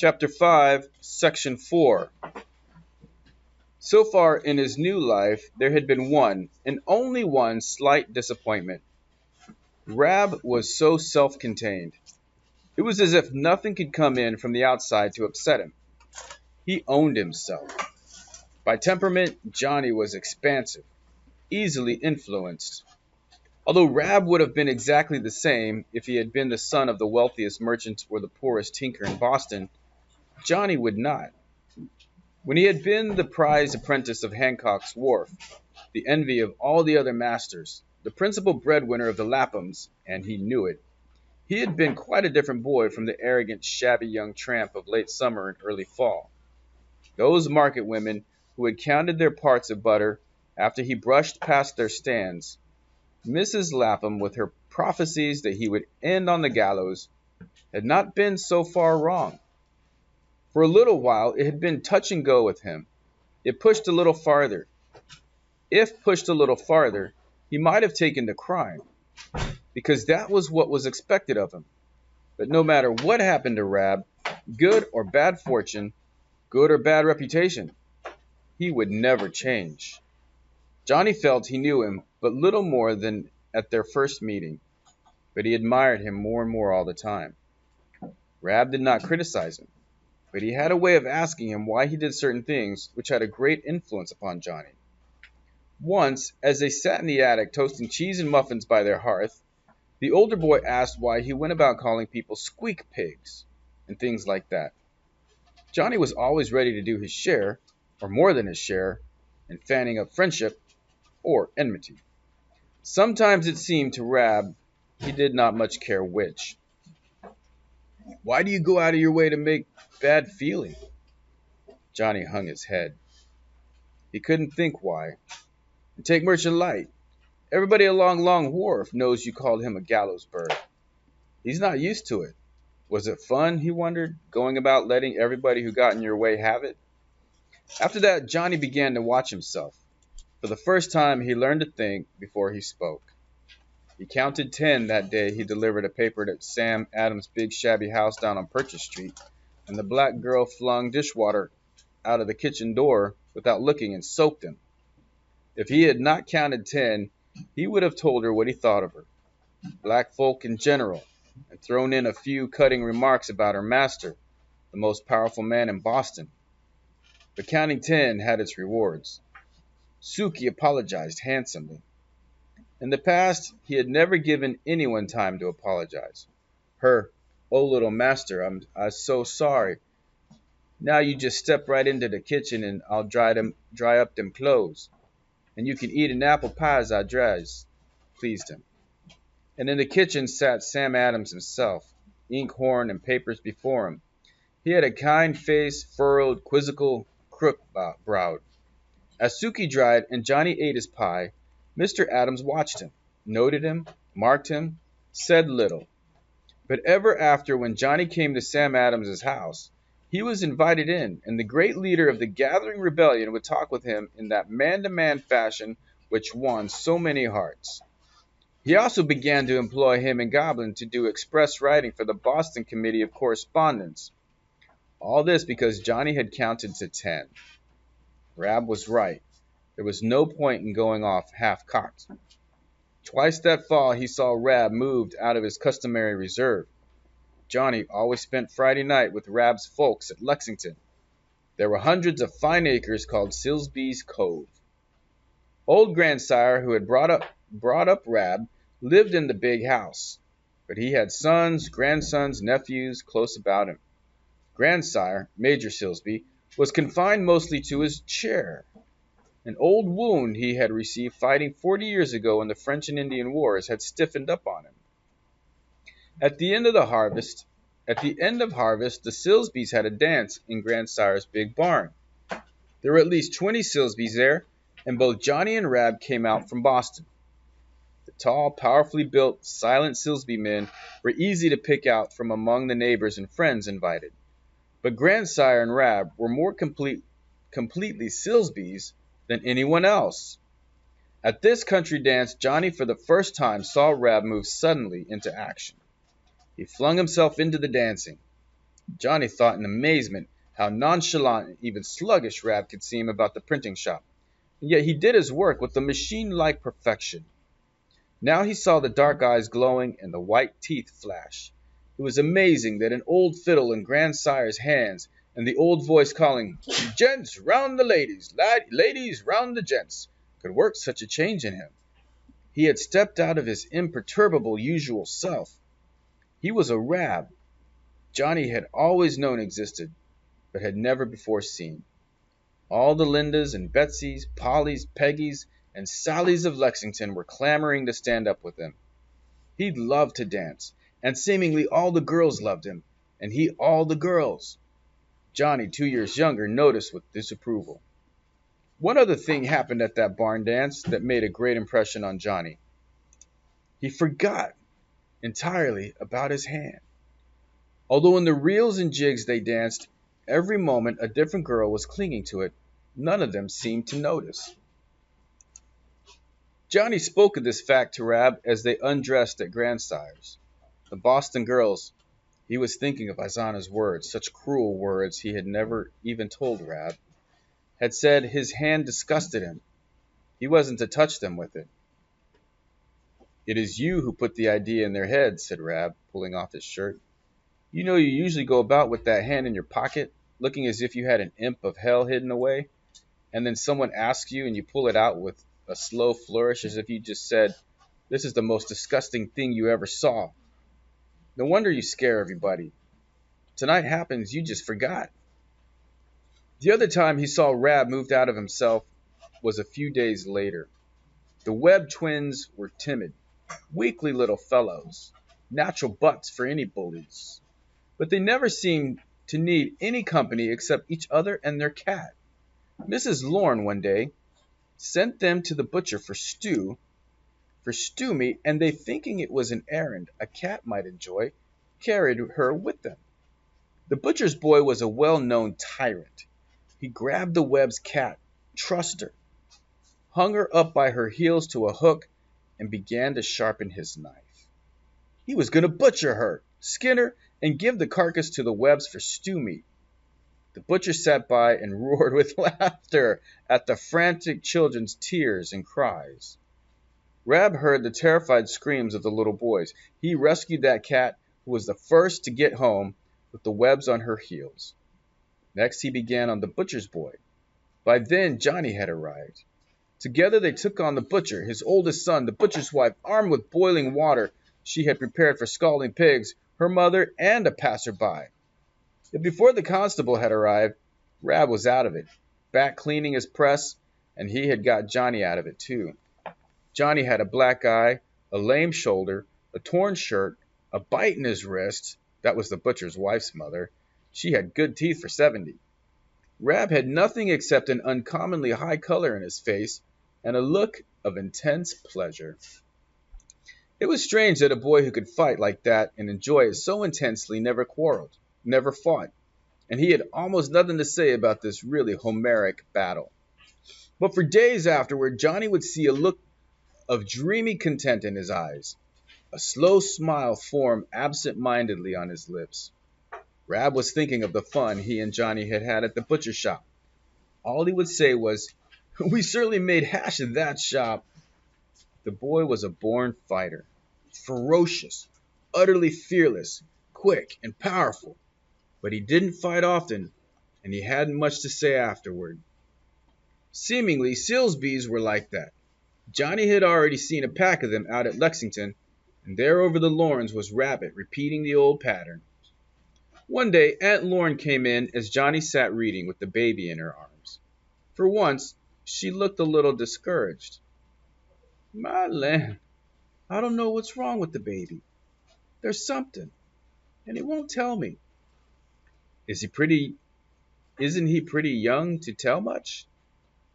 Chapter 5, Section 4. So far in his new life, there had been one, and only one, slight disappointment. Rab was so self-contained. It was as if nothing could come in from the outside to upset him. He owned himself. By temperament, Johnny was expansive, easily influenced. Although Rab would have been exactly the same if he had been the son of the wealthiest merchant or the poorest tinker in Boston, Johnny would not. When he had been the prize apprentice of Hancock's wharf, the envy of all the other masters, the principal breadwinner of the Laphams, and he knew it, he had been quite a different boy from the arrogant, shabby young tramp of late summer and early fall. Those market women who had counted their parts of butter after he brushed past their stands, Mrs. Lapham, with her prophecies that he would end on the gallows, had not been so far wrong. For a little while it had been touch and go with him. It pushed a little farther. If pushed a little farther, he might have taken to crime, because that was what was expected of him. But no matter what happened to Rab, good or bad fortune, good or bad reputation, he would never change. Johnny felt he knew him but little more than at their first meeting, but he admired him more and more all the time. Rab did not criticize him, but he had a way of asking him why he did certain things which had a great influence upon Johnny. Once, as they sat in the attic toasting cheese and muffins by their hearth, the older boy asked why he went about calling people squeak pigs and things like that. Johnny was always ready to do his share, or more than his share, in fanning up friendship or enmity. Sometimes it seemed to Rab he did not much care which. "Why do you go out of your way to make bad feeling?" Johnny hung his head. He couldn't think why. And take Merchant Light. Everybody along Long Wharf knows you called him a gallows bird. He's not used to it. Was it fun, he wondered, going about letting everybody who got in your way have it? After that, Johnny began to watch himself. For the first time, he learned to think before he spoke. He counted 10 that day he delivered a paper at Sam Adams' big shabby house down on Purchase Street, and the black girl flung dishwater out of the kitchen door without looking and soaked him. If he had not counted 10, he would have told her what he thought of her, black folk in general, and thrown in a few cutting remarks about her master, the most powerful man in Boston. But counting 10 had its rewards. Suki apologized handsomely. In the past, he had never given anyone time to apologize. Her, "Oh, little master, I'm so sorry. Now you just step right into the kitchen and I'll dry up them clothes. And you can eat an apple pie as I dries," pleased him. And in the kitchen sat Sam Adams himself, inkhorn and papers before him. He had a kind face, furrowed, quizzical, crook-browed. As Suki dried and Johnny ate his pie, Mr. Adams watched him, noted him, marked him, said little. But ever after, when Johnny came to Sam Adams's house, he was invited in, and the great leader of the gathering rebellion would talk with him in that man-to-man fashion which won so many hearts. He also began to employ him and Goblin to do express writing for the Boston Committee of Correspondence. All this because Johnny had counted to 10. Rab was right. There was no point in going off half-cocked. Twice that fall he saw Rab moved out of his customary reserve. Johnny always spent Friday night with Rab's folks at Lexington. There were hundreds of fine acres called Silsby's Cove. Old Grandsire, who had brought up Rab, lived in the big house, but he had sons, grandsons, nephews close about him. Grandsire, Major Silsby, was confined mostly to his chair. An old wound he had received fighting 40 years ago in the French and Indian Wars had stiffened up on him. At the end of harvest, the Silsbys had a dance in Grandsire's big barn. There were at least 20 Silsbys there, and both Johnny and Rab came out from Boston. The tall, powerfully built, silent Silsby men were easy to pick out from among the neighbors and friends invited. But Grandsire and Rab were more completely Silsbys than anyone else. At this country dance, Johnny for the first time saw Rab move suddenly into action. He flung himself into the dancing. Johnny thought in amazement how nonchalant and even sluggish Rab could seem about the printing shop, and yet he did his work with a machine-like perfection. Now he saw the dark eyes glowing and the white teeth flash. It was amazing that an old fiddle in grandsire's hands and the old voice calling, "Gents, round the ladies, ladies, round the gents," could work such a change in him. He had stepped out of his imperturbable usual self. He was a Rab Johnny had always known existed, but had never before seen. All the Lindas and Betsies, Pollys, Peggies, and Sallys of Lexington were clamoring to stand up with him. He loved to dance, and seemingly all the girls loved him, and he all the girls. Johnny, 2 years younger, noticed with disapproval. One other thing happened at that barn dance that made a great impression on Johnny. He forgot entirely about his hand. Although in the reels and jigs they danced, every moment a different girl was clinging to it, none of them seemed to notice. Johnny spoke of this fact to Rab as they undressed at Grandsire's. The Boston girls, he was thinking of Isana's words, such cruel words he had never even told Rab, had said his hand disgusted him. He wasn't to touch them with it. "It is you who put the idea in their heads," said Rab, pulling off his shirt. "You know you usually go about with that hand in your pocket, looking as if you had an imp of hell hidden away, and then someone asks you and you pull it out with a slow flourish as if you just said, 'This is the most disgusting thing you ever saw.' No wonder you scare everybody. Tonight happens you just forgot." The other time he saw Rab moved out of himself was a few days later. The Webb twins were timid, weakly little fellows, natural butts for any bullies. But they never seemed to need any company except each other and their cat. Mrs. Lorne one day sent them to the butcher for stew meat, and they, thinking it was an errand a cat might enjoy, carried her with them. The butcher's boy was a well-known tyrant. He grabbed the Webb's cat, trussed her, hung her up by her heels to a hook, and began to sharpen his knife. He was going to butcher her, skin her, and give the carcass to the Webbs for stew meat. The butcher sat by and roared with laughter at the frantic children's tears and cries. Rab heard the terrified screams of the little boys. He rescued that cat, who was the first to get home, with the Webbs on her heels. Next he began on the butcher's boy. By then Johnny had arrived. Together they took on the butcher, his oldest son, the butcher's wife, armed with boiling water she had prepared for scalding pigs, her mother, and a passer-by. Yet before the constable had arrived, Rab was out of it, back cleaning his press, and he had got Johnny out of it too. Johnny had a black eye, a lame shoulder, a torn shirt, a bite in his wrist. That was the butcher's wife's mother. She had good teeth for 70. Rab had nothing except an uncommonly high color in his face and a look of intense pleasure. It was strange that a boy who could fight like that and enjoy it so intensely never quarreled, never fought, and he had almost nothing to say about this really Homeric battle. But for days afterward, Johnny would see a look of dreamy content in his eyes. A slow smile formed absent-mindedly on his lips. Rab was thinking of the fun he and Johnny had had at the butcher shop. All he would say was, "We certainly made hash of that shop." The boy was a born fighter, ferocious, utterly fearless, quick, and powerful. But he didn't fight often, and he hadn't much to say afterward. Seemingly, Silsbees were like that. Johnny had already seen a pack of them out at Lexington, and there over the Lornes was Rabbit repeating the old pattern. One day Aunt Lorne came in as Johnny sat reading with the baby in her arms. For once, she looked a little discouraged. "My land, I don't know what's wrong with the baby. There's something, and he won't tell me." Isn't he pretty young to tell much?"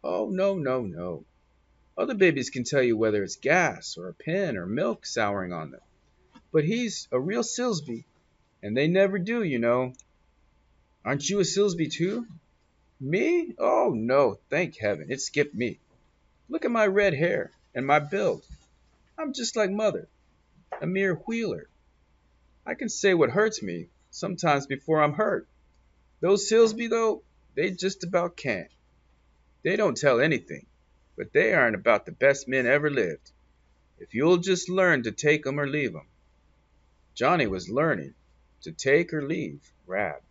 "Oh, no, no, no. Other babies can tell you whether it's gas or a pin or milk souring on them. But he's a real Silsby, and they never do, you know." "Aren't you a Silsby too?" "Me? Oh, no, thank heaven, it skipped me. Look at my red hair and my build. I'm just like mother, a mere wheeler. I can say what hurts me, sometimes before I'm hurt. Those Silsby, though, they just about can't. They don't tell anything, but they aren't about the best men ever lived. If you'll just learn to take 'em or leave 'em." Johnny was learning to take or leave Rab.